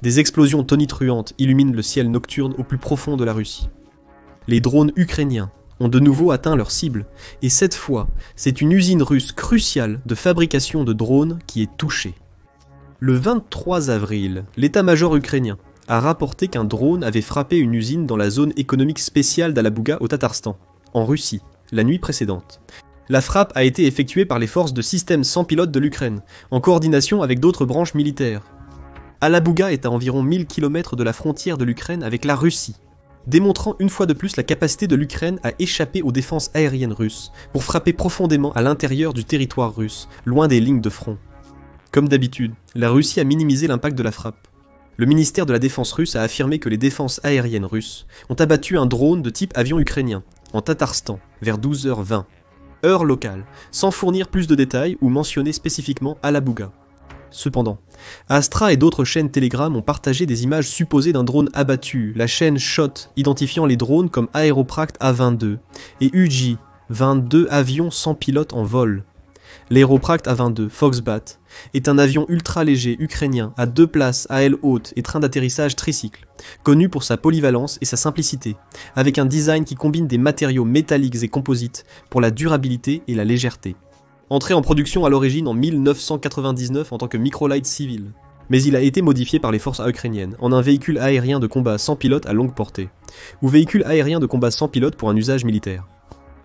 Des explosions tonitruantes illuminent le ciel nocturne au plus profond de la Russie. Les drones ukrainiens ont de nouveau atteint leur cible, et cette fois, c'est une usine russe cruciale de fabrication de drones qui est touchée. Le 23 avril, l'état-major ukrainien a rapporté qu'un drone avait frappé une usine dans la zone économique spéciale d'Alabouga au Tatarstan, en Russie, la nuit précédente. La frappe a été effectuée par les forces de système sans pilote de l'Ukraine, en coordination avec d'autres branches militaires. Alabouga est à environ 1000 km de la frontière de l'Ukraine avec la Russie, démontrant une fois de plus la capacité de l'Ukraine à échapper aux défenses aériennes russes, pour frapper profondément à l'intérieur du territoire russe, loin des lignes de front. Comme d'habitude, la Russie a minimisé l'impact de la frappe. Le ministère de la Défense russe a affirmé que les défenses aériennes russes ont abattu un drone de type avion ukrainien, en Tatarstan, vers 12h20, heure locale, sans fournir plus de détails ou mentionner spécifiquement Alabouga. Cependant, Astra et d'autres chaînes Telegram ont partagé des images supposées d'un drone abattu, la chaîne SHOT identifiant les drones comme Aeropract A-22 et UJ-22 avions sans pilote en vol. L'Aeropract A-22 Foxbat est un avion ultra-léger ukrainien à 2 places à aile haute et train d'atterrissage tricycle, connu pour sa polyvalence et sa simplicité, avec un design qui combine des matériaux métalliques et composites pour la durabilité et la légèreté. Entré en production à l'origine en 1999 en tant que microlight civil, mais il a été modifié par les forces ukrainiennes en un véhicule aérien de combat sans pilote à longue portée, ou véhicule aérien de combat sans pilote pour un usage militaire.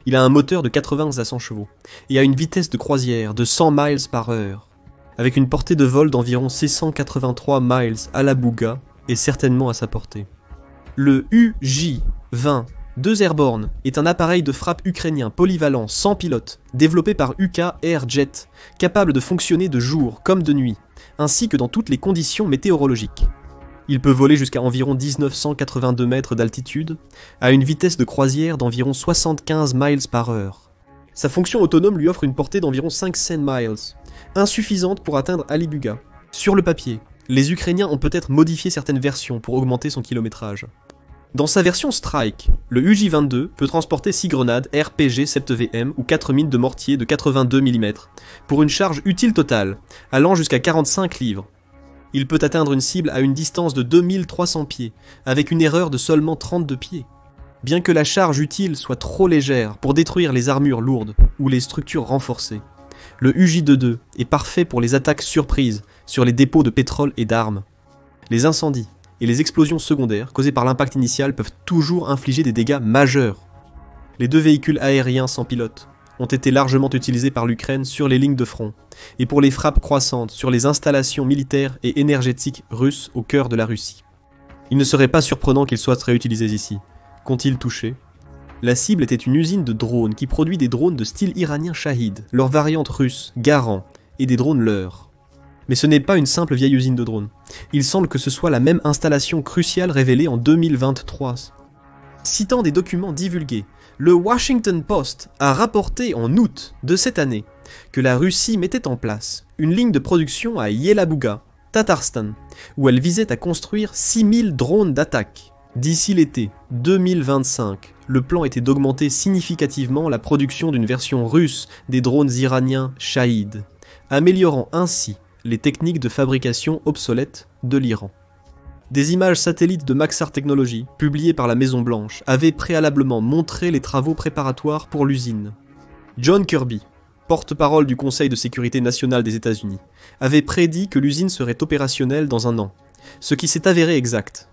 Il a un moteur de 80 à 100 chevaux, et a une vitesse de croisière de 100 miles par heure, avec une portée de vol d'environ 683 miles à Alabouga, et certainement à sa portée. Le UJ-20 2 Airborne est un appareil de frappe ukrainien polyvalent sans pilote, développé par UK Airjet, capable de fonctionner de jour comme de nuit, ainsi que dans toutes les conditions météorologiques. Il peut voler jusqu'à environ 1982 mètres d'altitude, à une vitesse de croisière d'environ 75 miles par heure. Sa fonction autonome lui offre une portée d'environ 500 miles, insuffisante pour atteindre Alabouga. Sur le papier, les Ukrainiens ont peut-être modifié certaines versions pour augmenter son kilométrage. Dans sa version Strike, le UJ-22 peut transporter 6 grenades RPG 7VM ou 4 mines de mortier de 82 mm, pour une charge utile totale, allant jusqu'à 45 livres. Il peut atteindre une cible à une distance de 2300 pieds, avec une erreur de seulement 32 pieds. Bien que la charge utile soit trop légère pour détruire les armures lourdes ou les structures renforcées, le UJ-22 est parfait pour les attaques surprises sur les dépôts de pétrole et d'armes. Les incendies et les explosions secondaires causées par l'impact initial peuvent toujours infliger des dégâts majeurs. Les 2 véhicules aériens sans pilote ont été largement utilisés par l'Ukraine sur les lignes de front, et pour les frappes croissantes sur les installations militaires et énergétiques russes au cœur de la Russie. Il ne serait pas surprenant qu'ils soient réutilisés ici. Qu'ont-ils touché? La cible était une usine de drones qui produit des drones de style iranien Shahid, leur variante russe, Garand, et des drones Leur. Mais ce n'est pas une simple vieille usine de drones. Il semble que ce soit la même installation cruciale révélée en 2023. Citant des documents divulgués, le Washington Post a rapporté en août de cette année que la Russie mettait en place une ligne de production à Yelabuga, Tatarstan, où elle visait à construire 6000 drones d'attaque. D'ici l'été 2025, le plan était d'augmenter significativement la production d'une version russe des drones iraniens Shahid, améliorant ainsi les techniques de fabrication obsolètes de l'Iran. Des images satellites de Maxar Technologies, publiées par la Maison Blanche, avaient préalablement montré les travaux préparatoires pour l'usine. John Kirby, porte-parole du Conseil de sécurité nationale des États-Unis, avait prédit que l'usine serait opérationnelle dans un an, ce qui s'est avéré exact.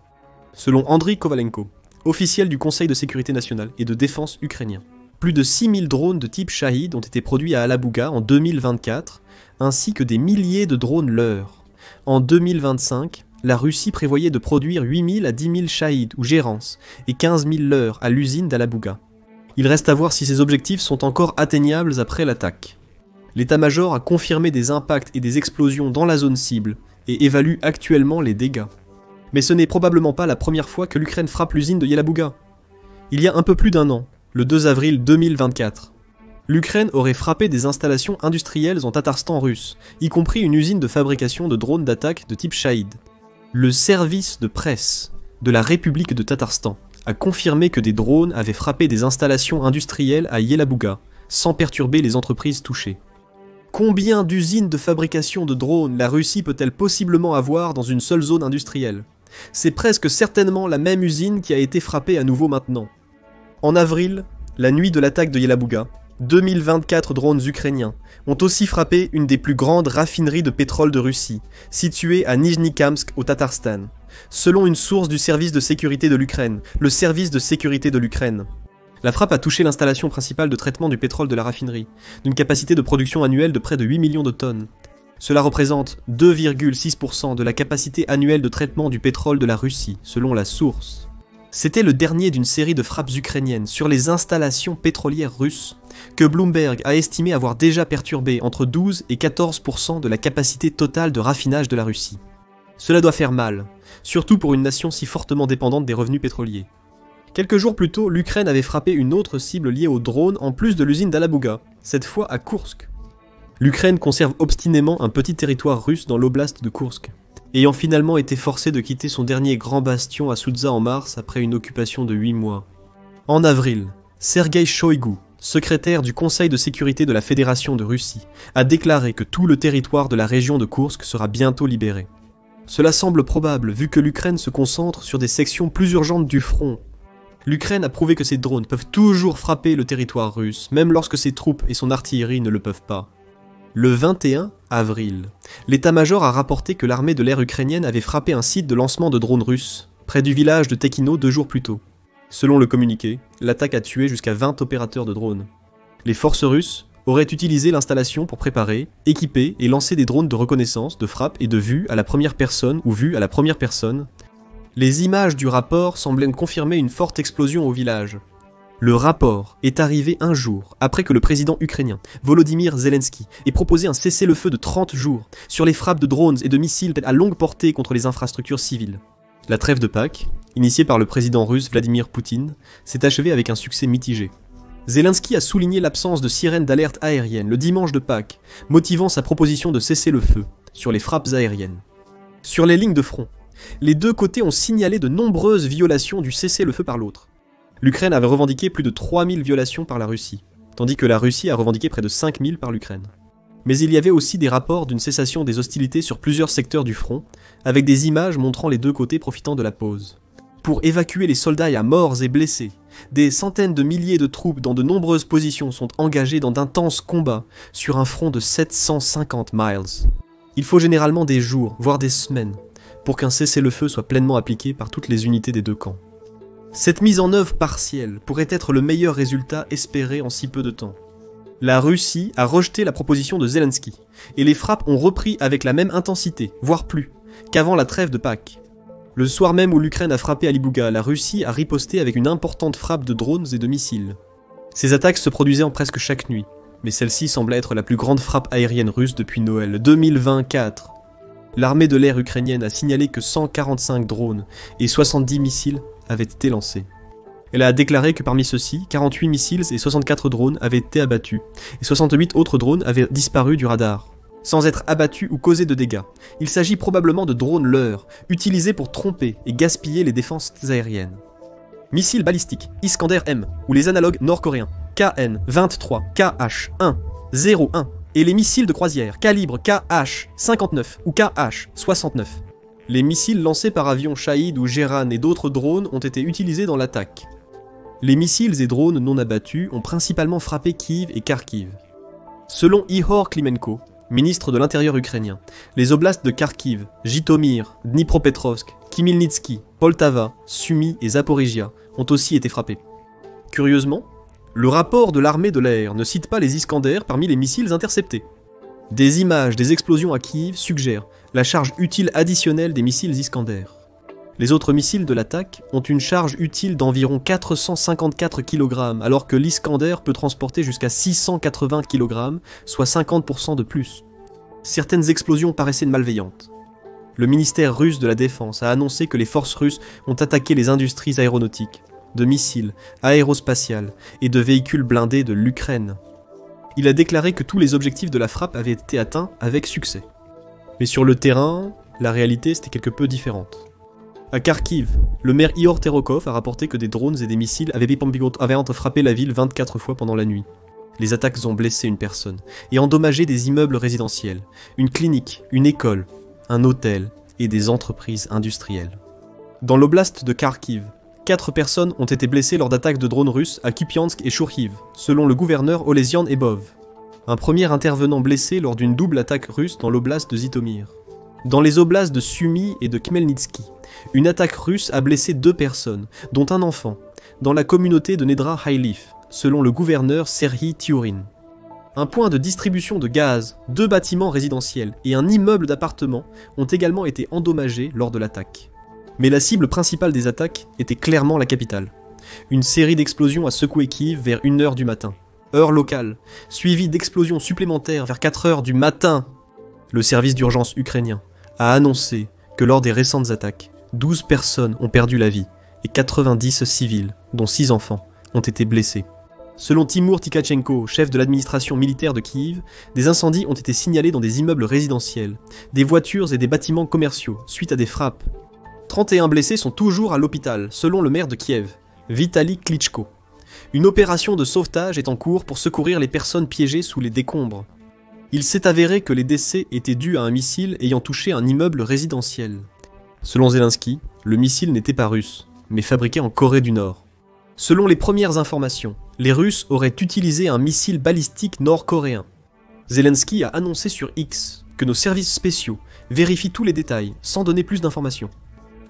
Selon Andriy Kovalenko, officiel du Conseil de sécurité nationale et de défense ukrainien, plus de 6000 drones de type Shahid ont été produits à Alabouga en 2024, ainsi que des milliers de drones Leur. En 2025, la Russie prévoyait de produire 8000 à 10 000 Shahid ou Gérance et 15 000 Leur à l'usine d'Alabouga. Il reste à voir si ces objectifs sont encore atteignables après l'attaque. L'état-major a confirmé des impacts et des explosions dans la zone cible et évalue actuellement les dégâts. Mais ce n'est probablement pas la première fois que l'Ukraine frappe l'usine de Yelabuga. Il y a un peu plus d'un an, le 2 avril 2024, l'Ukraine aurait frappé des installations industrielles en Tatarstan russe, y compris une usine de fabrication de drones d'attaque de type Shahid. Le service de presse de la République de Tatarstan a confirmé que des drones avaient frappé des installations industrielles à Yelabuga, sans perturber les entreprises touchées. Combien d'usines de fabrication de drones la Russie peut-elle possiblement avoir dans une seule zone industrielle? C'est presque certainement la même usine qui a été frappée à nouveau maintenant. En avril, la nuit de l'attaque de Yelabuga, 2024 drones ukrainiens ont aussi frappé une des plus grandes raffineries de pétrole de Russie, située à Nijnikamsk au Tatarstan, selon une source du service de sécurité de l'Ukraine, le service de sécurité de l'Ukraine. La frappe a touché l'installation principale de traitement du pétrole de la raffinerie, d'une capacité de production annuelle de près de 8 millions de tonnes. Cela représente 2,6% de la capacité annuelle de traitement du pétrole de la Russie, selon la source. C'était le dernier d'une série de frappes ukrainiennes sur les installations pétrolières russes, que Bloomberg a estimé avoir déjà perturbé entre 12 et 14% de la capacité totale de raffinage de la Russie. Cela doit faire mal, surtout pour une nation si fortement dépendante des revenus pétroliers. Quelques jours plus tôt, l'Ukraine avait frappé une autre cible liée aux drones en plus de l'usine d'Alabuga, cette fois à Koursk. L'Ukraine conserve obstinément un petit territoire russe dans l'oblast de Koursk, ayant finalement été forcée de quitter son dernier grand bastion à Soudza en mars après une occupation de 8 mois. En avril, Sergei Shoigu, secrétaire du Conseil de sécurité de la Fédération de Russie, a déclaré que tout le territoire de la région de Koursk sera bientôt libéré. Cela semble probable vu que l'Ukraine se concentre sur des sections plus urgentes du front. L'Ukraine a prouvé que ses drones peuvent toujours frapper le territoire russe, même lorsque ses troupes et son artillerie ne le peuvent pas. Le 21 avril, l'état-major a rapporté que l'armée de l'air ukrainienne avait frappé un site de lancement de drones russes, près du village de Tekino 2 jours plus tôt. Selon le communiqué, l'attaque a tué jusqu'à 20 opérateurs de drones. Les forces russes auraient utilisé l'installation pour préparer, équiper et lancer des drones de reconnaissance, de frappe et de vue à la première personne ou vue à la première personne. Les images du rapport semblaient confirmer une forte explosion au village. Le rapport est arrivé un jour après que le président ukrainien, Volodymyr Zelensky, ait proposé un cessez-le-feu de 30 jours sur les frappes de drones et de missiles à longue portée contre les infrastructures civiles. La trêve de Pâques, initiée par le président russe Vladimir Poutine, s'est achevée avec un succès mitigé. Zelensky a souligné l'absence de sirènes d'alerte aérienne le dimanche de Pâques, motivant sa proposition de cessez-le-feu sur les frappes aériennes. Sur les lignes de front, les deux côtés ont signalé de nombreuses violations du cessez-le-feu par l'autre. L'Ukraine avait revendiqué plus de 3000 violations par la Russie, tandis que la Russie a revendiqué près de 5000 par l'Ukraine. Mais il y avait aussi des rapports d'une cessation des hostilités sur plusieurs secteurs du front, avec des images montrant les deux côtés profitant de la pause. Pour évacuer les soldats à morts et blessés, des centaines de milliers de troupes dans de nombreuses positions sont engagées dans d'intenses combats sur un front de 750 miles. Il faut généralement des jours, voire des semaines, pour qu'un cessez-le-feu soit pleinement appliqué par toutes les unités des deux camps. Cette mise en œuvre partielle pourrait être le meilleur résultat espéré en si peu de temps. La Russie a rejeté la proposition de Zelensky, et les frappes ont repris avec la même intensité, voire plus, qu'avant la trêve de Pâques. Le soir même où l'Ukraine a frappé Alibuga, la Russie a riposté avec une importante frappe de drones et de missiles. Ces attaques se produisaient en presque chaque nuit, mais celle-ci semblait être la plus grande frappe aérienne russe depuis Noël 2024. L'armée de l'air ukrainienne a signalé que 145 drones et 70 missiles avaient été lancés. Elle a déclaré que parmi ceux-ci, 48 missiles et 64 drones avaient été abattus, et 68 autres drones avaient disparu du radar, sans être abattus ou causés de dégâts. Il s'agit probablement de drones leurres, utilisés pour tromper et gaspiller les défenses aériennes. Missiles balistiques Iskander-M, ou les analogues nord-coréens, KN-23, KH-1, 01, et les missiles de croisière calibre KH-59 ou KH-69. Les missiles lancés par avions Shahid ou Geran et d'autres drones ont été utilisés dans l'attaque. Les missiles et drones non abattus ont principalement frappé Kiev et Kharkiv. Selon Ihor Klimenko, ministre de l'Intérieur ukrainien, les oblasts de Kharkiv, Jitomir, Dnipropetrovsk, Khmelnytsky, Poltava, Sumy et Zaporizhia ont aussi été frappés. Curieusement, le rapport de l'armée de l'air ne cite pas les Iskander parmi les missiles interceptés. Des images des explosions à Kiev suggèrent la charge utile additionnelle des missiles Iskander. Les autres missiles de l'attaque ont une charge utile d'environ 454 kg, alors que l'Iskander peut transporter jusqu'à 680 kg, soit 50% de plus. Certaines explosions paraissaient malveillantes. Le ministère russe de la Défense a annoncé que les forces russes ont attaqué les industries aéronautiques, de missiles, aérospatiales et de véhicules blindés de l'Ukraine. Il a déclaré que tous les objectifs de la frappe avaient été atteints avec succès. Mais sur le terrain, la réalité c'était quelque peu différente. À Kharkiv, le maire Ihor Terokov a rapporté que des drones et des missiles avaient frappé la ville 24 fois pendant la nuit. Les attaques ont blessé une personne et endommagé des immeubles résidentiels, une clinique, une école, un hôtel et des entreprises industrielles. Dans l'oblast de Kharkiv, 4 personnes ont été blessées lors d'attaques de drones russes à Kupiansk et Chourkiv, selon le gouverneur Olezian Ebov. Un premier intervenant blessé lors d'une double attaque russe dans l'oblast de Zhytomyr. Dans les oblasts de Sumy et de Khmelnytsky, une attaque russe a blessé 2 personnes, dont un enfant, dans la communauté de Nedra Haïlif, selon le gouverneur Serhiy Tiourin. Un point de distribution de gaz, 2 bâtiments résidentiels et un immeuble d'appartements ont également été endommagés lors de l'attaque. Mais la cible principale des attaques était clairement la capitale. Une série d'explosions a secoué Kiev vers 1h du matin, heure locale, suivie d'explosions supplémentaires vers 4h du matin. Le service d'urgence ukrainien a annoncé que lors des récentes attaques, 12 personnes ont perdu la vie et 90 civils, dont 6 enfants, ont été blessés. Selon Timur Tkachenko, chef de l'administration militaire de Kiev, des incendies ont été signalés dans des immeubles résidentiels, des voitures et des bâtiments commerciaux, suite à des frappes. 31 blessés sont toujours à l'hôpital, selon le maire de Kiev, Vitali Klitschko. Une opération de sauvetage est en cours pour secourir les personnes piégées sous les décombres. Il s'est avéré que les décès étaient dus à un missile ayant touché un immeuble résidentiel. Selon Zelensky, le missile n'était pas russe, mais fabriqué en Corée du Nord. Selon les premières informations, les Russes auraient utilisé un missile balistique nord-coréen. Zelensky a annoncé sur X que nos services spéciaux vérifient tous les détails sans donner plus d'informations.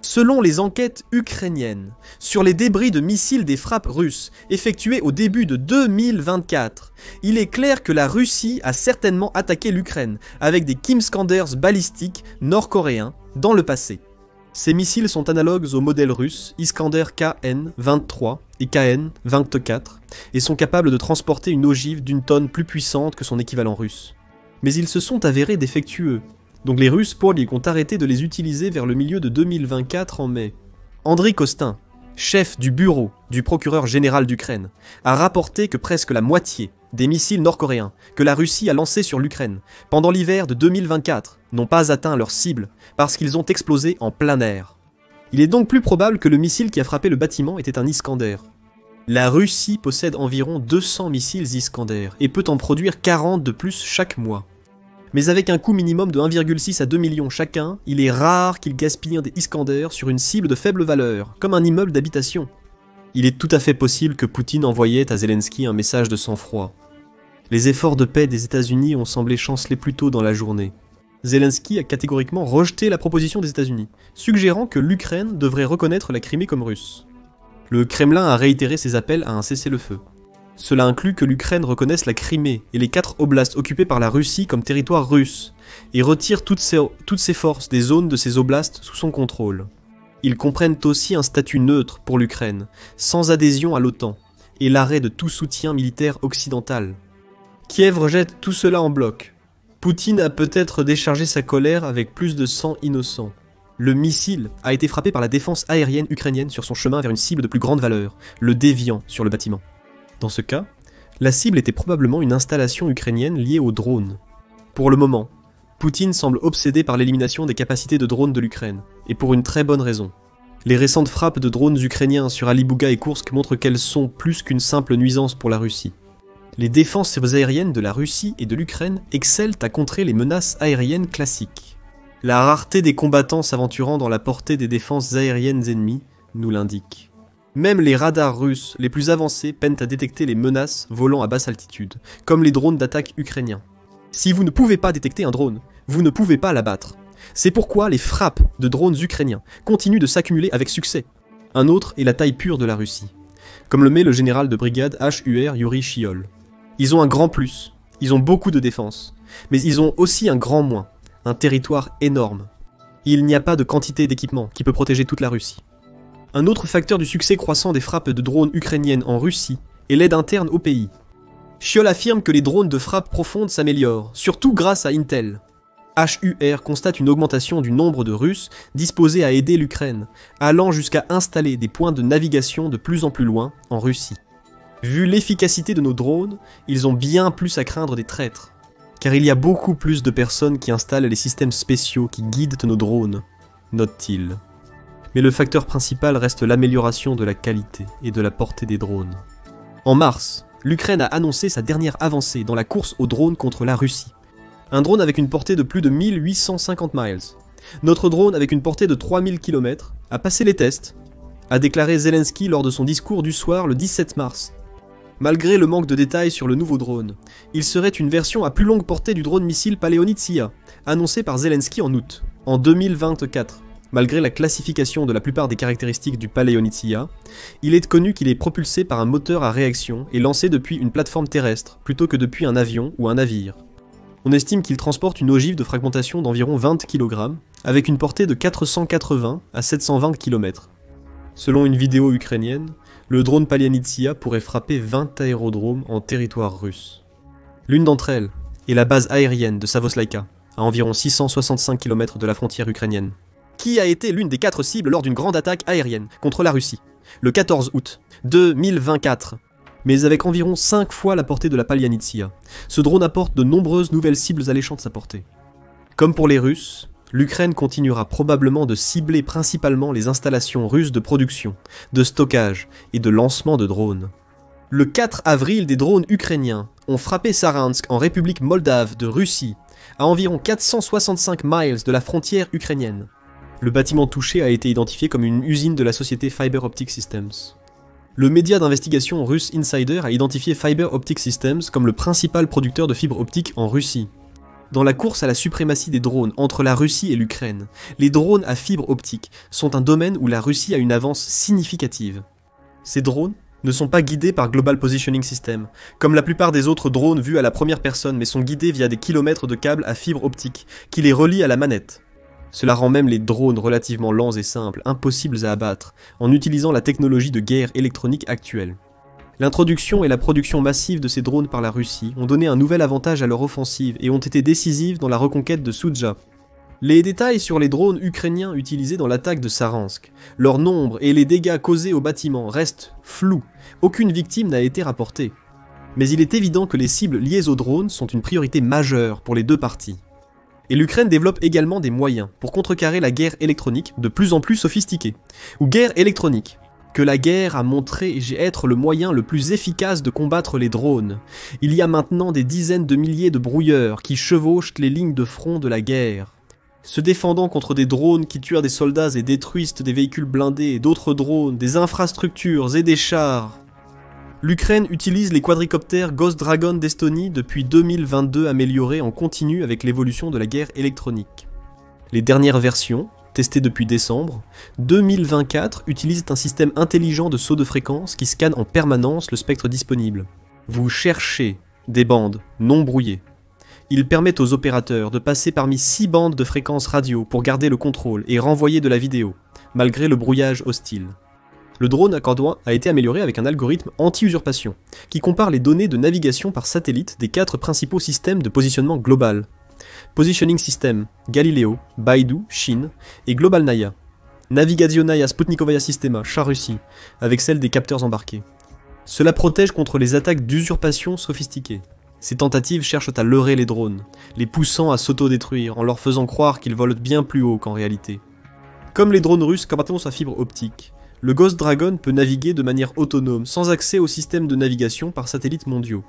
Selon les enquêtes ukrainiennes, sur les débris de missiles des frappes russes effectuées au début de 2024, il est clair que la Russie a certainement attaqué l'Ukraine avec des Kim-Skanders balistiques nord-coréens dans le passé. Ces missiles sont analogues aux modèles russes Iskander KN-23 et KN-24 et sont capables de transporter une ogive d'une tonne plus puissante que son équivalent russe. Mais ils se sont avérés défectueux. Donc les Russes ont arrêté de les utiliser vers le milieu de 2024 en mai. Andriy Kostin, chef du bureau du procureur général d'Ukraine, a rapporté que presque la moitié des missiles nord-coréens que la Russie a lancés sur l'Ukraine pendant l'hiver de 2024 n'ont pas atteint leur cible parce qu'ils ont explosé en plein air. Il est donc plus probable que le missile qui a frappé le bâtiment était un Iskander. La Russie possède environ 200 missiles Iskander et peut en produire 40 de plus chaque mois. Mais avec un coût minimum de 1,6 à 2 millions chacun, il est rare qu'ils gaspillent des Iskander sur une cible de faible valeur, comme un immeuble d'habitation. Il est tout à fait possible que Poutine envoyait à Zelensky un message de sang-froid. Les efforts de paix des États-Unis ont semblé chanceler plus tôt dans la journée. Zelensky a catégoriquement rejeté la proposition des États-Unis, suggérant que l'Ukraine devrait reconnaître la Crimée comme russe. Le Kremlin a réitéré ses appels à un cessez-le-feu. Cela inclut que l'Ukraine reconnaisse la Crimée et les 4 oblasts occupés par la Russie comme territoire russe, et retire toutes ses forces des zones de ces oblasts sous son contrôle. Ils comprennent aussi un statut neutre pour l'Ukraine, sans adhésion à l'OTAN, et l'arrêt de tout soutien militaire occidental. Kiev rejette tout cela en bloc. Poutine a peut-être déchargé sa colère avec plus de sang innocent. Le missile a été frappé par la défense aérienne ukrainienne sur son chemin vers une cible de plus grande valeur, le déviant sur le bâtiment. Dans ce cas, la cible était probablement une installation ukrainienne liée aux drones. Pour le moment, Poutine semble obsédé par l'élimination des capacités de drones de l'Ukraine, et pour une très bonne raison. Les récentes frappes de drones ukrainiens sur Alibouga et Koursk montrent qu'elles sont plus qu'une simple nuisance pour la Russie. Les défenses aériennes de la Russie et de l'Ukraine excellent à contrer les menaces aériennes classiques. La rareté des combattants s'aventurant dans la portée des défenses aériennes ennemies nous l'indique. Même les radars russes les plus avancés peinent à détecter les menaces volant à basse altitude, comme les drones d'attaque ukrainiens. Si vous ne pouvez pas détecter un drone, vous ne pouvez pas l'abattre. C'est pourquoi les frappes de drones ukrainiens continuent de s'accumuler avec succès. Un autre est la taille pure de la Russie, comme le met le général de brigade HUR Yuri Shiol. Ils ont un grand plus, ils ont beaucoup de défense, mais ils ont aussi un grand moins, un territoire énorme. Il n'y a pas de quantité d'équipement qui peut protéger toute la Russie. Un autre facteur du succès croissant des frappes de drones ukrainiennes en Russie est l'aide interne au pays. Shiol affirme que les drones de frappe profonde s'améliorent, surtout grâce à Intel. HUR constate une augmentation du nombre de Russes disposés à aider l'Ukraine, allant jusqu'à installer des points de navigation de plus en plus loin en Russie. Vu l'efficacité de nos drones, ils ont bien plus à craindre des traîtres, car il y a beaucoup plus de personnes qui installent les systèmes spéciaux qui guident nos drones, note-t-il. Mais le facteur principal reste l'amélioration de la qualité et de la portée des drones. En mars, l'Ukraine a annoncé sa dernière avancée dans la course aux drones contre la Russie. Un drone avec une portée de plus de 1850 miles. Notre drone avec une portée de 3000 km a passé les tests, a déclaré Zelensky lors de son discours du soir le 17 mars. Malgré le manque de détails sur le nouveau drone, il serait une version à plus longue portée du drone missile Paleonitsia, annoncé par Zelensky en août, en 2024. Malgré la classification de la plupart des caractéristiques du Paleonitsia, il est connu qu'il est propulsé par un moteur à réaction et lancé depuis une plateforme terrestre, plutôt que depuis un avion ou un navire. On estime qu'il transporte une ogive de fragmentation d'environ 20 kg, avec une portée de 480 à 720 km. Selon une vidéo ukrainienne, le drone Paleonitsia pourrait frapper 20 aérodromes en territoire russe. L'une d'entre elles est la base aérienne de Savoslaïka, à environ 665 km de la frontière ukrainienne, qui a été l'une des 4 cibles lors d'une grande attaque aérienne contre la Russie, le 14 août 2024. Mais avec environ 5 fois la portée de la Paleonitsia, ce drone apporte de nombreuses nouvelles cibles alléchant de sa portée. Comme pour les Russes, l'Ukraine continuera probablement de cibler principalement les installations russes de production, de stockage et de lancement de drones. Le 4 avril, des drones ukrainiens ont frappé Saransk en République moldave de Russie, à environ 465 miles de la frontière ukrainienne. Le bâtiment touché a été identifié comme une usine de la société Fiber Optic Systems. Le média d'investigation russe Insider a identifié Fiber Optic Systems comme le principal producteur de fibres optiques en Russie. Dans la course à la suprématie des drones entre la Russie et l'Ukraine, les drones à fibre optique sont un domaine où la Russie a une avance significative. Ces drones ne sont pas guidés par Global Positioning System, comme la plupart des autres drones vus à la première personne, mais sont guidés via des kilomètres de câbles à fibre optique qui les relient à la manette. Cela rend même les drones relativement lents et simples impossibles à abattre en utilisant la technologie de guerre électronique actuelle. L'introduction et la production massive de ces drones par la Russie ont donné un nouvel avantage à leur offensive et ont été décisives dans la reconquête de Soudja. Les détails sur les drones ukrainiens utilisés dans l'attaque de Saransk, leur nombre et les dégâts causés aux bâtiments restent flous. Aucune victime n'a été rapportée. Mais il est évident que les cibles liées aux drones sont une priorité majeure pour les deux parties. Et l'Ukraine développe également des moyens pour contrecarrer la guerre électronique de plus en plus sophistiquée, ou guerre électronique, que la guerre a montré être le moyen le plus efficace de combattre les drones. Il y a maintenant des dizaines de milliers de brouilleurs qui chevauchent les lignes de front de la guerre. Se défendant contre des drones qui tuent des soldats et détruisent des véhicules blindés, d'autres drones, des infrastructures et des chars. L'Ukraine utilise les quadricoptères Ghost Dragon d'Estonie depuis 2022 améliorés en continu avec l'évolution de la guerre électronique. Les dernières versions, testées depuis décembre, 2024 utilisent un système intelligent de saut de fréquence qui scanne en permanence le spectre disponible. Vous cherchez des bandes non brouillées. Ils permettent aux opérateurs de passer parmi 6 bandes de fréquences radio pour garder le contrôle et renvoyer de la vidéo, malgré le brouillage hostile. Le drone a été amélioré avec un algorithme anti-usurpation, qui compare les données de navigation par satellite des 4 principaux systèmes de positionnement global. Positioning System, Galileo, Baidu, Chine, et Global Naya. Navigationaya Sputnikovaya Sistema, Chat-Russie, avec celle des capteurs embarqués. Cela protège contre les attaques d'usurpation sophistiquées. Ces tentatives cherchent à leurrer les drones, les poussant à s'auto-détruire en leur faisant croire qu'ils volent bien plus haut qu'en réalité. Comme les drones russes combattant sa fibre optique, le Ghost Dragon peut naviguer de manière autonome, sans accès au système de navigation par satellites mondiaux.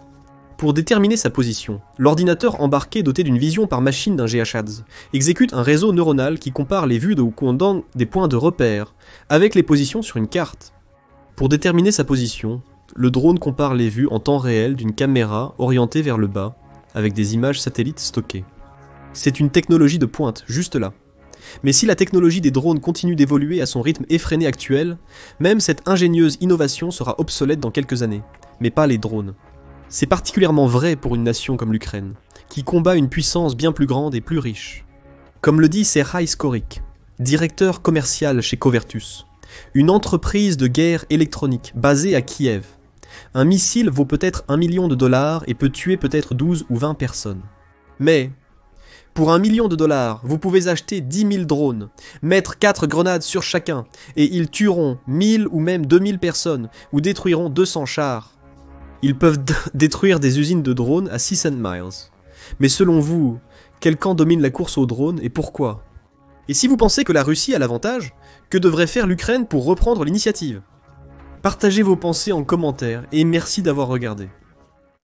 Pour déterminer sa position, l'ordinateur embarqué doté d'une vision par machine d'un GHz exécute un réseau neuronal qui compare les vues des points de repère avec les positions sur une carte. Pour déterminer sa position, le drone compare les vues en temps réel d'une caméra orientée vers le bas, avec des images satellites stockées. C'est une technologie de pointe, juste là. Mais si la technologie des drones continue d'évoluer à son rythme effréné actuel, même cette ingénieuse innovation sera obsolète dans quelques années, mais pas les drones. C'est particulièrement vrai pour une nation comme l'Ukraine, qui combat une puissance bien plus grande et plus riche. Comme le dit Serhii Skorik, directeur commercial chez Covertus, une entreprise de guerre électronique basée à Kiev. Un missile vaut peut-être $1 million et peut tuer peut-être 12 ou 20 personnes. Mais pour $1 million, vous pouvez acheter 10 000 drones, mettre 4 grenades sur chacun, et ils tueront 1000 ou même 2000 personnes, ou détruiront 200 chars. Ils peuvent détruire des usines de drones à 600 miles. Mais selon vous, quel camp domine la course aux drones et pourquoi? Et si vous pensez que la Russie a l'avantage, que devrait faire l'Ukraine pour reprendre l'initiative? Partagez vos pensées en commentaire et merci d'avoir regardé.